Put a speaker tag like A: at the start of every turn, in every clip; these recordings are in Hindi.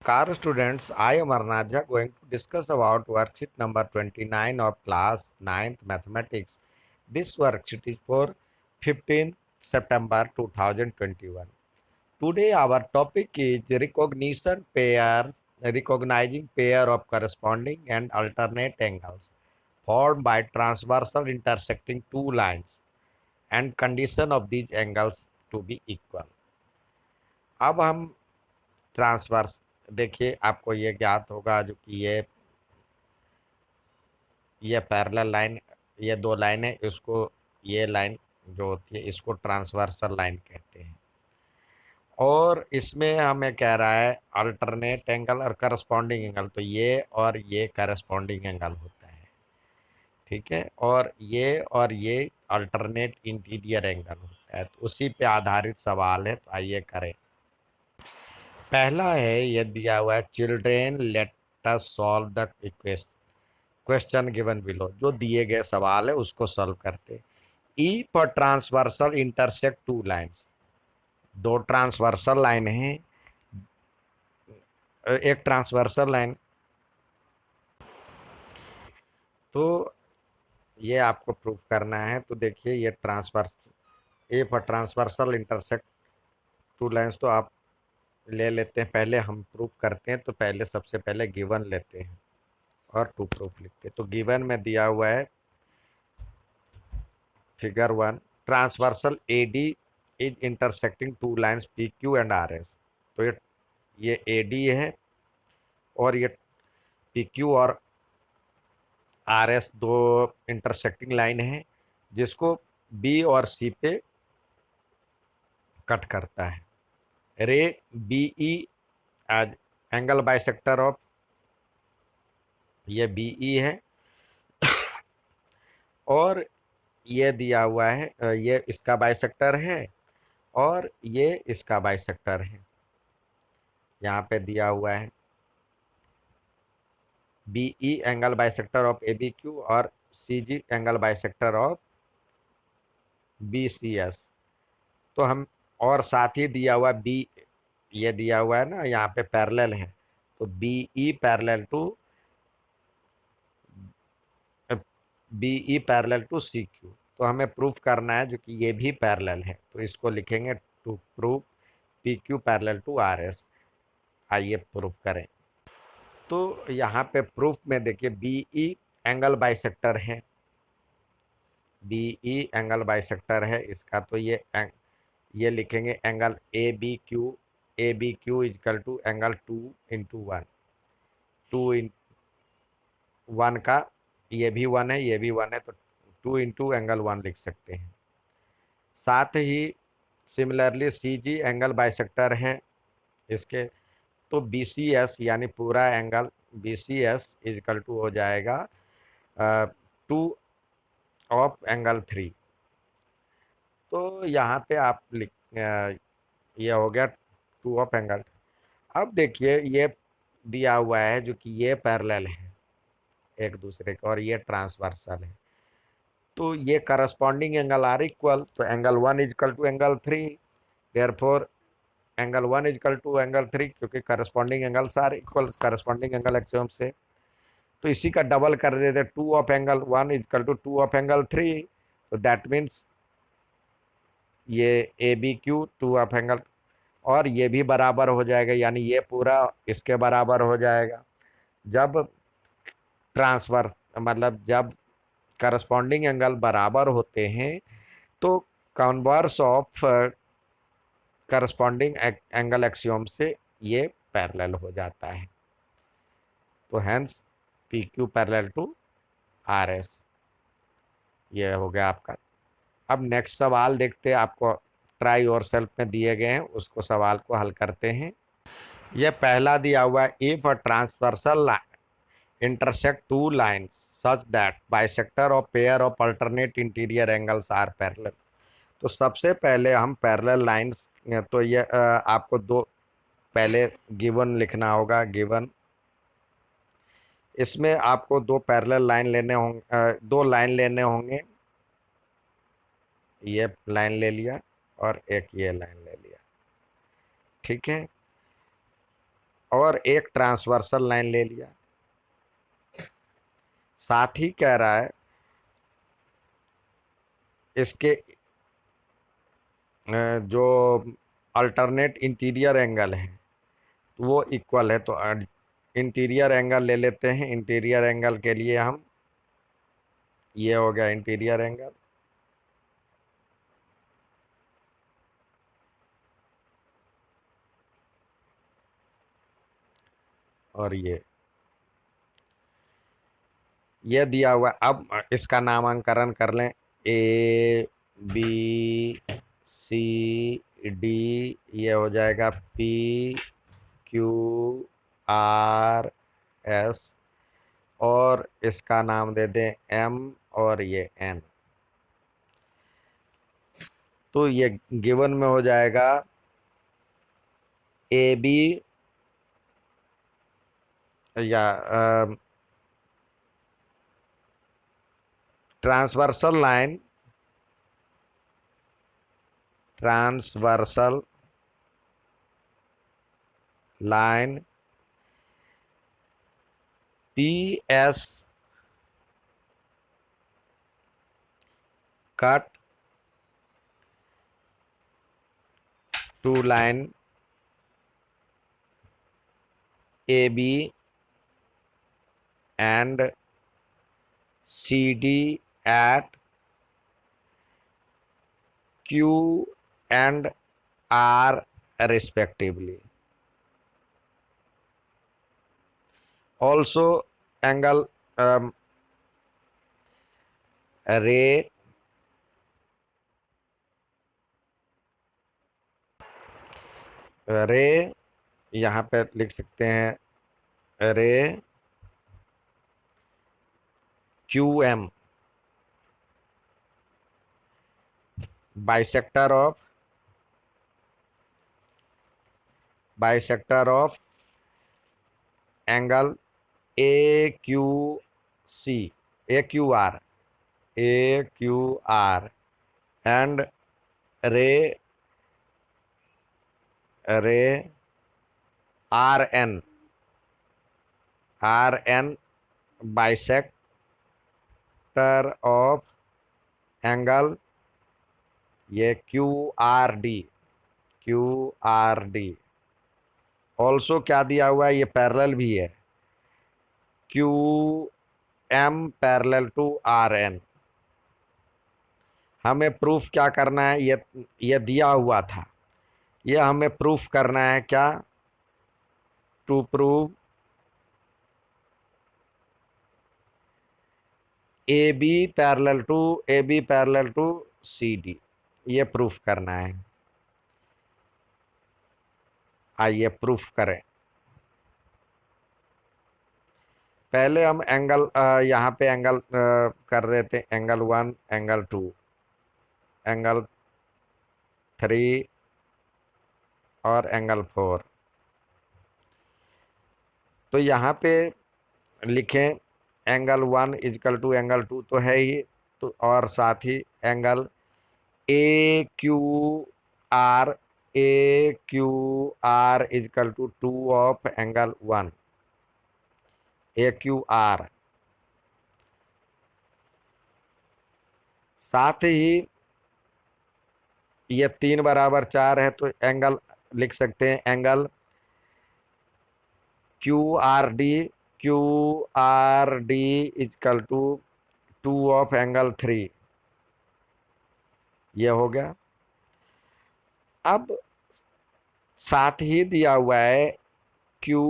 A: Namaskar students, I am Arnaja going to discuss about worksheet number 29 of class 9th mathematics. This worksheet is for 15th September 2021. Today our topic is recognizing pair of corresponding and alternate angles formed by transversal intersecting two lines and condition of these angles to be equal. अब हम ट्रांसवर्स देखिए, आपको ये ज्ञात होगा जो कि ये पैरेलल लाइन, ये दो लाइन है, इसको ये लाइन जो होती है इसको ट्रांसवर्सल लाइन कहते हैं। और इसमें हमें कह रहा है अल्टरनेट एंगल और करस्पॉन्डिंग एंगल, तो ये और ये करस्पॉन्डिंग एंगल होता है, ठीक है। और ये अल्टरनेट इंटीरियर एंगल होता है। तो उसी पे आधारित सवाल है, तो आइए करें। पहला है, ये दिया हुआ है, children let us solve the question given below. जो दिए गए सवाल है उसको सॉल्व करते। ई पर ट्रांसवर्सल इंटरसेक्ट टू लाइंस, दो ट्रांसवर्सल लाइन है, एक ट्रांसवर्सल लाइन, तो ये आपको प्रूफ करना है। तो देखिए, ये ट्रांसवर्स ए पर ट्रांसवर्सल इंटरसेक्ट टू लाइंस, तो आप ले लेते हैं, पहले हम प्रूफ करते हैं। तो पहले सबसे पहले गिवन लेते हैं और टू प्रूफ लिखते हैं। तो गिवन में दिया हुआ है figure 1, transversal AD is intersecting two lines PQ and RS। तो ये AD है और ये PQ और RS दो इंटरसेक्टिंग लाइन है, जिसको B और C पे कट करता है। Ray BE as angle bisector of, ये BE है और ये दिया हुआ है, ये इसका बाइसेक्टर है और ये इसका बाइसेक्टर है। यहाँ पे दिया हुआ है BE angle bisector of ABQ और CG angle bisector of BCS। तो हम, और साथ ही दिया हुआ B, ये दिया हुआ है ना, यहाँ पे पैरेलल है, तो BE पैरेलल टू CQ। तो हमें प्रूफ करना है जो कि ये भी पैरेलल है, तो इसको लिखेंगे to proof PQ parallel to RS। आइए प्रूफ करें। तो यहाँ पे प्रूफ में देखिए, BE एंगल बाइसेक्टर है, BE एंगल बाइसेक्टर है इसका, तो ये लिखेंगे angle ABQ equal to angle 2 × 1, 2 × 1 का, ये भी 1 है, ये भी 1 है, तो 2 × एंगल 1 लिख सकते हैं। साथ ही सिमिलरली CG एंगल बाइसेक्टर है इसके, तो BCS यानी पूरा एंगल BCS इजकल टू हो जाएगा 2 ऑफ एंगल 3। तो यहाँ पे आप ये हो गया 2 ऑफ एंगल। अब देखिए, ये दिया हुआ है जो कि ये पैरेलल है एक दूसरे का और ये ट्रांसवर्सल है, तो ये करस्पॉन्डिंग एंगल आर इक्वल, तो angle 1 equal to angle 3, therefore angle 1 equal to angle 3, क्योंकि corresponding angles are equal corresponding angle axiom से। तो इसी का डबल कर देते, 2 of angle 1 equal to 2 of angle 3, तो दैट मीन्स ये ABQ 2 ऑफ एंगल, और ये भी बराबर हो जाएगा, यानी ये पूरा इसके बराबर हो जाएगा। जब ट्रांसफर मतलब जब करस्पॉन्डिंग एंगल बराबर होते हैं, तो converse of corresponding angle axiom से ये पैरेलल हो जाता है। तो hence PQ parallel to RS, ये हो गया आपका। अब नेक्स्ट सवाल देखते हैं, आपको ट्राई योर सेल्फ में दिए गए हैं, उसको सवाल को हल करते हैं। यह पहला दिया हुआ है, if a transversal intersect two lines such that bisector of pair of alternate interior angles are parallel। तो सबसे पहले हम पैरेलल लाइंस, तो ये आपको दो पहले गिवन लिखना होगा। गिवन, इसमें आपको दो पैरेलल लाइन लेने होंगे, दो लाइन लेने होंगे। ये लाइन ले लिया और एक ये लाइन ले लिया, ठीक है। और एक ट्रांसवर्सल लाइन ले लिया। साथ ही कह रहा है इसके जो अल्टरनेट इंटीरियर एंगल है वो इक्वल है। तो इंटीरियर एंगल ले लेते हैं। इंटीरियर एंगल के लिए हम, ये हो गया इंटीरियर एंगल, और ये दिया हुआ। अब इसका नामांकन कर लें, ए बी सी डी, ये हो जाएगा पी क्यू आर एस, और इसका नाम दे दें एम, और ये एन। तो ये गिवन में हो जाएगा ए बी, या transversal line, transversal line P S cut to line A B and CD at Q and R respectively. Also angle ray रे यहाँ पे लिख सकते हैं ray Q M bisector of angle A Q C, A Q R and ray ray R N bisector of angle ये क्यू आर डी। ऑल्सो क्या दिया हुआ है, ये पैरेलल भी है, Q M parallel to R N. हमें प्रूफ क्या करना है, ये दिया हुआ था, ये हमें प्रूफ करना है क्या, to prove A B parallel to C D, ये प्रूफ करना है। आइए प्रूफ करें। पहले हम एंगल यहाँ पे एंगल कर देते हैं, एंगल 1, एंगल 2, एंगल 3 और एंगल 4। तो यहाँ पे लिखें एंगल 1 इजकल टू एंगल 2 तो है ही, तो और साथ ही angle are A Q R equal to 2 of angle 1 A Q R. साथ ही ये 3 बराबर 4 है, तो एंगल लिख सकते हैं angle Q R D equal to 2 of angle 3, ये हो गया। अब साथ ही दिया हुआ है क्यू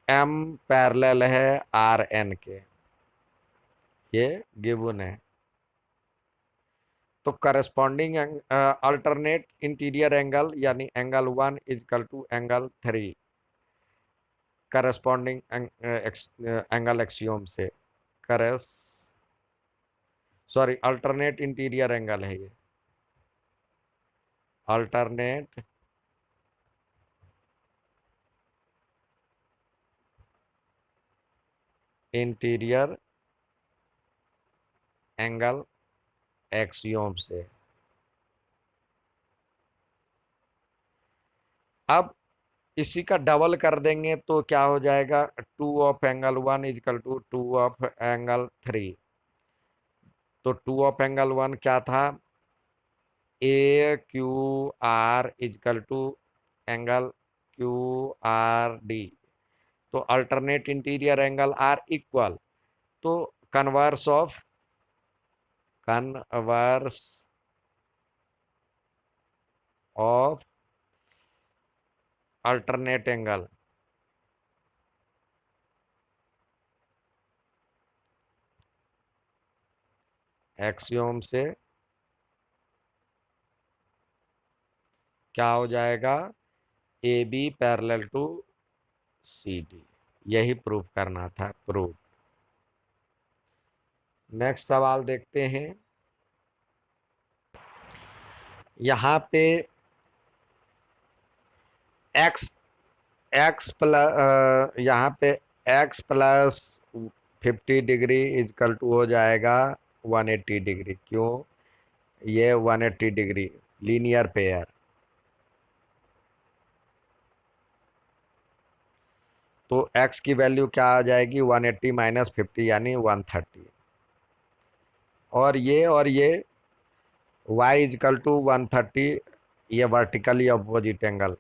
A: एम पैरेलल है आर एन के, ये गिवन है। तो करस्पॉन्डिंग अल्टरनेट इंटीरियर एंगल यानी angle 1 equal to angle 3 corresponding angle axiom से करस सॉरी अल्टरनेट इंटीरियर एंगल है ये, अल्टरनेट इंटीरियर एंगल एक्सियोम से। अब इसी का डबल कर देंगे तो क्या हो जाएगा, 2 of angle 1 equal to 2 of angle 3। तो 2 ऑफ एंगल 1 क्या था, AQR equal to angle QRD। तो alternate interior angle are equal. तो converse of converse of alternate angle axiom से क्या हो जाएगा, AB पैरेलल टू CD। यही प्रूफ करना था, प्रूफ। नेक्स्ट सवाल देखते हैं। यहाँ पे x x प्लस, यहाँ पे x + 50 डिग्री इजकल टू हो जाएगा 180 डिग्री। क्यों, ये 180 डिग्री लीनियर पेयर। तो x की वैल्यू क्या आ जाएगी, 180 - 50 यानी 130। और ये y इजकल टू 130, ये वर्टिकली अपोजिट एंगल।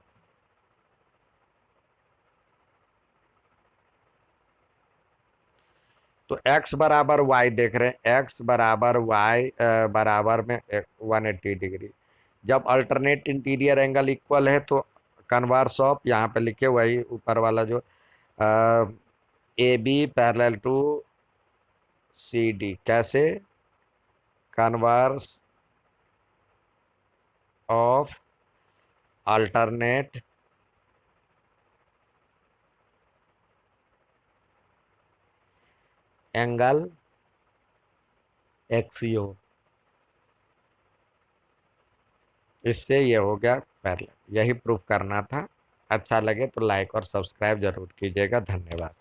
A: तो x बराबर y देख रहे हैं, x बराबर y बराबर में 180 डिग्री। जब अल्टरनेट इंटीरियर एंगल इक्वल है तो कन्वर्स ऑफ, यहाँ पे लिखे वही ऊपर वाला जो AB पैरेलल टू CD। कैसे, कन्वर्स ऑफ अल्टरनेट एंगल एक्सियो। इससे ये हो गया पैरेलल। यही प्रूफ करना था। अच्छा लगे तो लाइक और सब्सक्राइब जरूर कीजिएगा। धन्यवाद।